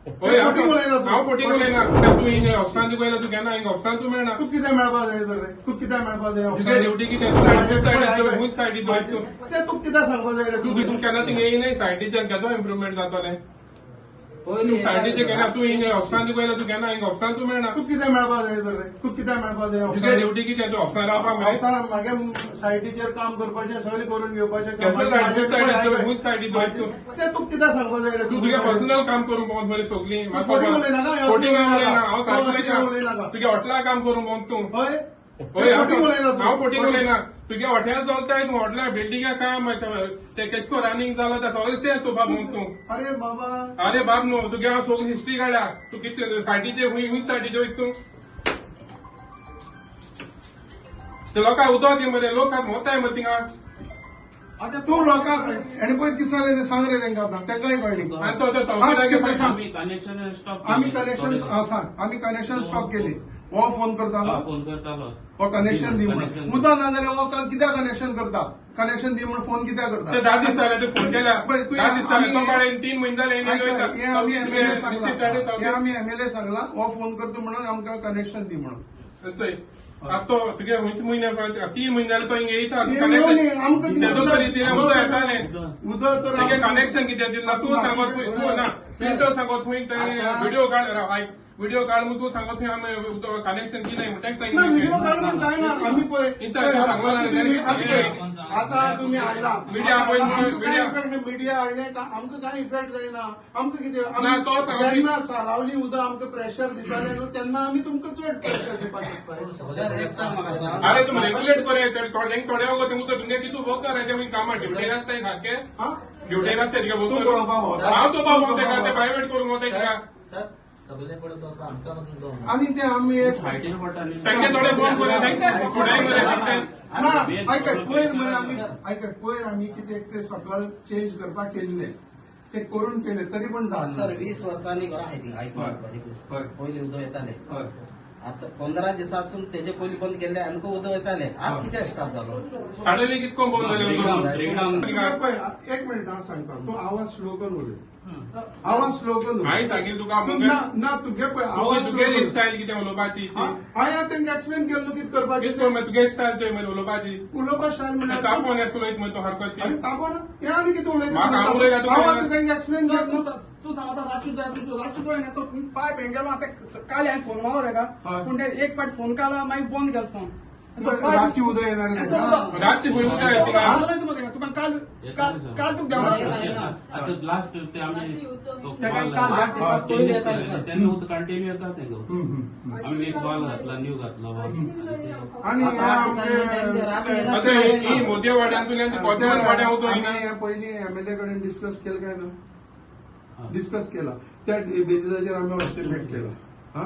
हांव फोटींग उलयना तूं हिंग ऑफिसान पयला तूं केन्ना हिंग ऑफिसान तूं मेळना तू कितें मेळपा जाय तर तू कितें मेळपा जाय तुगे ड्युटी कितें तूं सायडीचेर खूंच सायडीक तें तू कितें सांगपा जाय रे तूं केन्ना थिंग येयनाय सायडीच्यान केदो इम्प्रुवमेंट जातोलें सायडीचेर केन्ना तूं हिंग ऑफिसान पयला तूं केन्ना हिंग ऑफिसान तूं मेळना तू कितें मेळपा जाय तर तू कितें मेळपा जाय तुगे ड्युटी कितें तूं ऑफिसान रावपाक मेळना ऑफिसान मागे सायटीचेर काम करपाचें सगळें करून घेवपाचें केसो सायडीचेर खूंच सायडीक तें तू कितें सांगपा जाय रे तूं तुगे पर्सनल काम करूंक पावत मरे सगळीं फोटींग उलयनाका फोटींग उलयना हांव उलयनाका सारकें तुगे हॉटेलार काम करूंक पावत तूं हय हांव फोटींग उलयना तुगे हॉटेल चलताय तूं हॉटेला बिल्डिंगा काम ते केशको रनिंग जालां तें सगळें तें चोवपाक म्हूण तूं अरे बाबा अरे बाब न्हू तुगे हांव सगळी हिस्ट्री काडल्या तूं कितें सायडीचेर खूंच सायडीचेर वयता तूं ते लोकांक उदक दी मरे लोक मोताय मरे थिंगा आता तू लोकांक हेणे पळय किसाले सांग रे तांकां आतां तांकांय कळ्ळी आनी तो तवशिलाक आम्ही कनेक्शन सांग आम्ही कनेक्शन स्टॉप केली हो फोन करतालो हो कनेक्शन दी म्हणून उदक ना जाल्यार हो कित्याक कनेक्शन करता कनेक्शन दी म्हणून फोन कित्याक ते करता 10 दीस जाले ते फोन केल्या 10 दीस जाले तो काळे 3 म्हयने जाले हे आम्ही एमएलए सांगला हो फोन करता म्हणून आमकां कनेक्शन दी म्हणून आता तो तुगे खंयचे म्हयने 3 म्हयने जाले तो हिंग येता उदक तर कनेक्शन कितें दिना तूं सांगत तूं ना प्रिंटर सांगत थंय व्हिडिओ काड व्हिडिओ काड म्हणून तूं सांगत थंय आमी कनेक्शन दिनाय म्हणून ताका व्हिडिओ काढ म्हणून काय ना आम्ही पळय आता तुम्ही हाडला मीडिया मीडिया हाडले आमकां काय इफेक्ट जायना आमकां ना, तो कितें सांगता जेन्ना सालावली उदक आमकां प्रेशर दिताले न्हू तेन्ना आमी तुमकां चड प्रेशर दिवपाक शकता अरे तुम रेग्युलेट करे थोडे वगत तुमकां तुमगे कितू वर्क करायचे म्हणजे कामां ड्युटेर आसताय सारखे ड्युटेर आसताय तुगे वर्क करून हांव तो बाब होते का ते प्रायवेट करूंक होते का आणि ते आम्ही एक तांचे थोडे फोन करे थोडे मरे पयर आम्ही कितें ते सकाळ चेंज करपाक केल्ले ते करून केले तरी पण सर 20 वर्सांनी करा आय थिंक पयलीं उदक येताले आता 15 दिसासून तेजे पयलीं बंद केले आमकां उदक येताले आज कित्याक स्टॉप जालो हाडले कितको बोल जाले एक मिनिट हांव सांगता तूं आवाज स्लो करून उलय आवाज स्लो करून हांवें सांगितलें तुका ना तुगे पळय आवाज तुगे स्टायल कितें उलोवपाची हांवें तांकां एक्सप्लेन केलें कितें करपाचें तुगे स्टायल तुवें मागीर उलोवपाची उलोवपा स्टायल म्हणल्यार तापोवन एस उलयत मग तो हरकत आनी तापोवन हें आनी कितें म्हाका हांव उलयता उलयता हांव आतां तांकां एक्सप्लेन केलें तू सांग आता रातचो जाय तो पाय पेंगेलो आतां काल हांवें फोन मारलो ताका पूण ते एक पाट फोन केला मागीर बंद केलो फोन रातची उदक येणार रातची खंय उदक येता तुका काल तुका लास्ट ते आम्ही सर त्यांनी उदक कंटिन्यू येता ते आम्ही एक बॉल घातला न्यू घातला आनी आता ही मोदी वाड्यांतल्यान कोचमन वाड्या वचून पयलीं एमएलए कडेन डिस्कस केलं काय ना डिस्कस केला त्या बेजिसाचेर आमी एस्टिमेट केला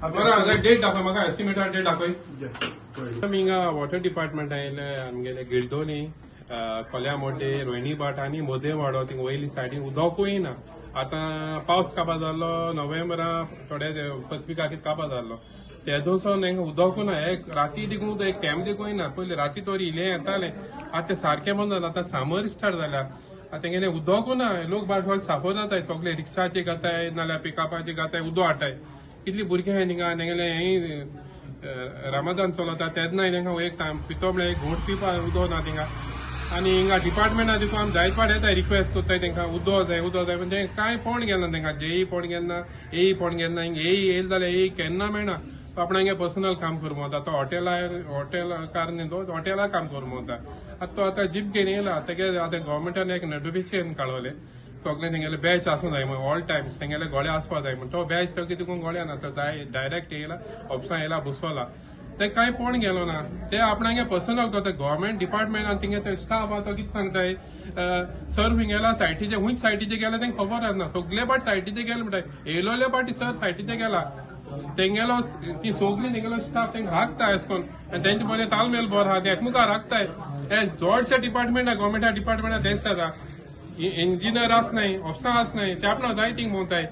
बरं डेट दाखय म्हाका एस्टिमेटार डेट दाखय हिंगा वॉटर डिपार्टमेंट आयले आमगेले गिळदोनी कोल्या मोटे रोहिणी बाट आनी मोदे वाडो थिंग वयली सायडीन उदकूय ना आतां पावस काबार जाल्लो नोव्हेंबरा थोडे फर्स्ट विकाक काबार जाल्लो ते दोसून हांगा उदकूय ना एक राती देखून एक कॅम्प देखूय ना पयलीं राती तोरी इले येताले आतां ते सारकें बंद जालें आतां समर स्टार्ट जाल्या आतां तेंगेले उदकूय ना लोक बाट साफो जाताय सगळे रिक्षाचे घाताय नाल्यार पिकअपाचे घाताय उदक हाडटाय कितली भुरगीं आहाय थिंगा तेंगेले हें रामादान चलता तेन्नाय तांकां एक पितो म्हळ्यार एक घोट पिवपा उदक ना थिंगा आनी हिंगा डिपार्टमेंटा देखून आमी जायत पाट येताय रिक्वेस्ट कोत्ताय तांकां उदक जाय म्हणजे कांय पोण गेलें ना तांकां जेई पोण गेलना एई पोण गेलना हिंगा एई येयले जाल्यार एई केन्ना मेळना आपण हांगे पर्सनल काम करूं वता तो हॉटेलाकार न्ही तो हॉटेलार काम करूं वता आतां तो आतां जीप घेवन येयला तेगे आतां गव्हर्मेंटान एक नोटिफिकेशन काडवलें सगळे तेंगेले बॅच आसूं जाय म्हणून ऑल टायम्स तेंगेले गोळे आसपा जाय म्हणून तो बॅच तो कितें गोळ्या ना तो डायरेक्ट येयला ऑफिसान येयला बसवला ते कांय पोण गेलो ना ते आपण हांगे पर्सनल करता गव्हर्मेंट डिपार्टमेंटान तेंगे स्टाफ आहा तो कितें सांगताय सर हिंगेला सायटीचे खूंच सायटीचे गेला तेंका खबर आसना सगळे पाट सायटीचे गेले म्हणटाय येयलोले पाटी सर सायटीचे गेला तेंगेलो ती सगळी तेंगेलो स्टाफ तेंका हाकता एस कोन आनी तेंचे मदें तालमेल बरो आहा ते एकमुखार हाकताय हे चडशे डिपार्टमेंटा गव्हर्मेंटा डिपार्टमेंटा तेच जाता इंजिनियर आसनाय ऑफिसां आसनाय ते आपण जाय थिंग भोंवताय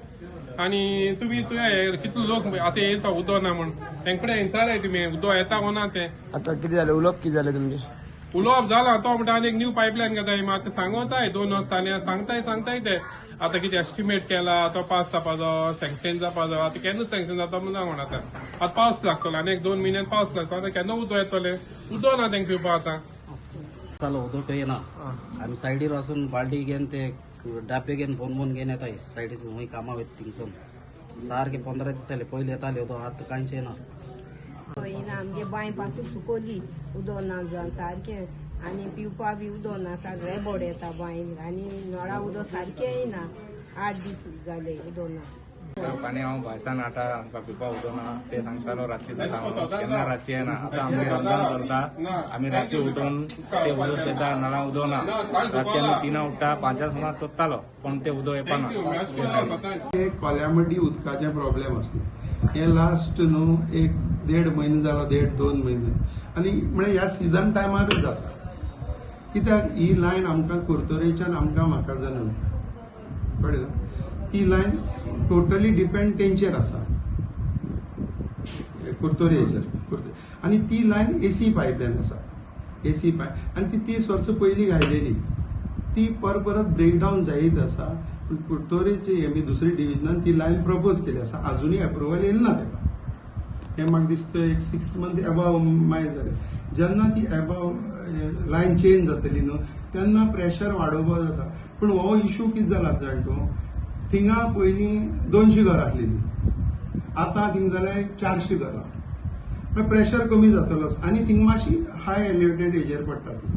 आनी तुमी कितलो लोक आतां येता उदक ना म्हण तेंकडे विचाराय तुमी उदक येता वो ना ते आता किती झाले उलोप किती झाले तुमचे उलोवप जाला तो म्हणटा आनी एक न्यू पायपलायन घेताय मात ते सांगताय 2 वर्सांनी सांगताय ते आता कितें एस्टिमेट केला तो पास जावपाचो सँक्शन जावपाचो आता केन्ना सँक्शन जाता म्हणून सांगून आता पावस लागतलो आनी 1-2 म्हयन्यान पावस लागतलो आता केन्ना उदो येतले उदो ना तेंका पिवपा आता चालो उदक येना आमी सायडीर वचून बाल्टी घेवन ते डाबे घेवन फोन घेवन येताय सायडीर हूंय कामां वयता थिंगसून सारखे 15 दीस जाले पयलीं येताले उदक आतां कांयच येना पयना आमगे बांय पासून सुकोली उदो ना जावन सारकें आनी पिवपा बी उदो ना सगळे बोड येता बांयन आनी नळा उदो सारकें येयना 8 दीस जाले उदो ना पाणी हांव भायसान हाडटा आमकां पिवपा उदो ना ते सांगतालो रातचे केन्ना रातचे येना आतां आमी रमजान करता आमी रातचे उठून ते उदक येता नळा उदो ना रातचे आमी 3 उठता 5 सुमार सोदतालो पण ते उदक येवपाना कोल्यामडी उदकाचे प्रॉब्लेम आसले हे लास्ट न्हू 1-1.5 म्हयने जालो 1.5-2 म्हयने आनी म्हणजे ह्या सिजन टायमारूच जाता कित्याक ही लायन आमकां कुर्तोरेच्यान आमकां म्हाका जाण कळ्ळें ती लायन टोटली डिपेंड तेंचेर आसा कुर्तोरेचेर आनी ती लायन एसी पायपलायन आसा एसी पायप आनी ती 30 वर्सां पयलीं घायलेली ती परत ब्रेकडावन जायत आसा पूण कुर्तोरेचे एमी दुसरी डिव्हिजनान ती लायन प्रपोज केली आसा अजुनूय अप्रुवल येयलें ना तेका हें म्हाका दिसता एक 6 मंथ अबाव मागीर जालें जेन्ना ती अबाव लायन चेंज जातली न्हू तेन्ना प्रेशर वाडोवपा जाता पूण हो इश्यू कितें जाला जाण तूं थिंगा पयलीं 200 घरां आसलेलीं आतां थिंगा जाल्यार 400 घरां प्रेशर कमी जातलो आनी थिंगा मातशी हाय एलिवेटेड एजर पडटा ती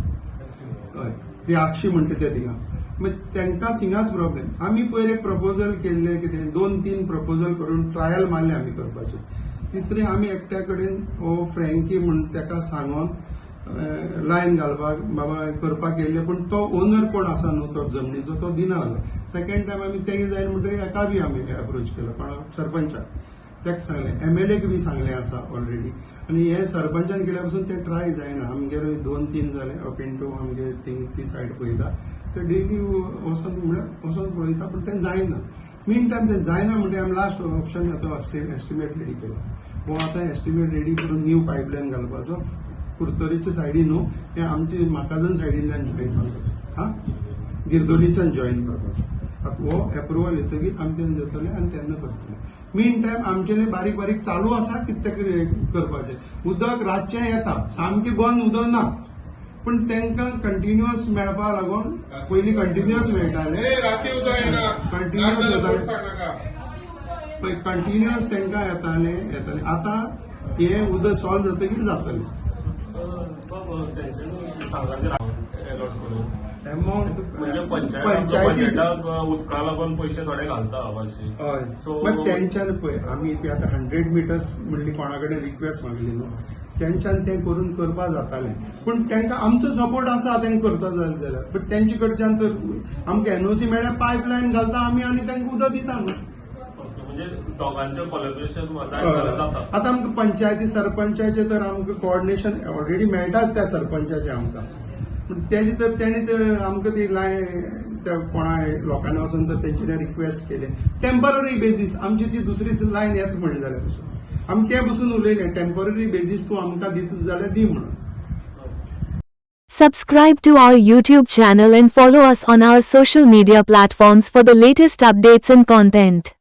हय ती 800 म्हणटा ते थिंगा मागीर तांकां थिंगाच प्रॉब्लेम आमी पयर एक प्रपोजल केल्ले कितें 2-3 प्रपोजल करून ट्रायल मारले आमी करपाचे तिसरे आमी एकट्या कडेन हो फ्रँकी म्हण ताका सांगून लायन घालपाक बाबा करपाक येयल्ले पूण तो ओनर कोण आसा न्हू तो जमनीचो तो दिना जालो सेकंड टायम आमी तेगे जाय म्हणटकीर एका बी आमी अप्रोच केलो कोणाक सरपंचाक ताका सांगलें MLAक बी सांगलें आसा ऑलरेडी आनी हे सरपंचान केल्या पासून ते ट्राय जायना आमगेर 2-3 जाले अप इन टू आमगे ती सायड पळयता ते डेली वचून पळयता पूण तें जायना मीन टायम तें जायना म्हणटा आमी लास्ट ऑप्शन तो एस्टिमेट रेडी केलो हो आतां एस्टिमेट रेडी करून न्यू पायपलायन घालपाचो कुर्तोरेचे सायडीन न्हू हे आमचे म्हाकाजन सायडींतल्यान जॉईन करपाचो हा गिरदोलीच्यान जॉईन करपाचो आतां हो अप्रुवल येतकीर आमी तेन्ना जातले आनी तेन्ना करतले मीन टायम आमचेले बारीक बारीक चालू आसा कितें करपाचें उदक रातचें येता सामकें बंद उदक ना पूण तांकां कंटिन्युअस मेळपा लागून पयलीं कंटिन्युअस मेळटाले कंटिन्युअस येताले पळय कंटिन्युअस तांकां येताले आतां हे उदक सॉल्व जातकीर जातलें अमाउंट पंचायतीक उदका लागून पयशे थोडे घालता मातशे हय मात तेंच्यान पळय आमी ती आतां 100 मिटर्स म्हणली कोणा कडेन रिक्वेस्ट मागली न्हू तेंच्यान तें करून करपा जातालें पूण तांकां आमचो सपोर्ट आसा तेंकां करता जाल्यार बट तेंचे कडच्यान तर आमकां NOC मेळ्ळ्यार पायपलायन घालता आमी आनी तांकां उदक दिता न्हू म्हणजे दोगांचें कोलॅबोरेशन जाता आतां आमकां पंचायती सरपंचाचें तर आमकां कोऑर्डिनेशन ऑलरेडी मेळटाच त्या सरपंचाचें आमकां पूण तेजे तर तेणी तर आमकां ती त्या कोणा लोकांनी वचून तर तेंचे रिक्वेस्ट केले टेम्पररी बेजीस आमची ती दुसरी लायन येता म्हणली जाल्यार पसून आमी ते बसून उलयले टेम्पररी बेजीस तूं आमकां दिता जाल्यार दी म्हणून. Subscribe to our YouTube channel and follow us on our social media platforms for the latest updates and content.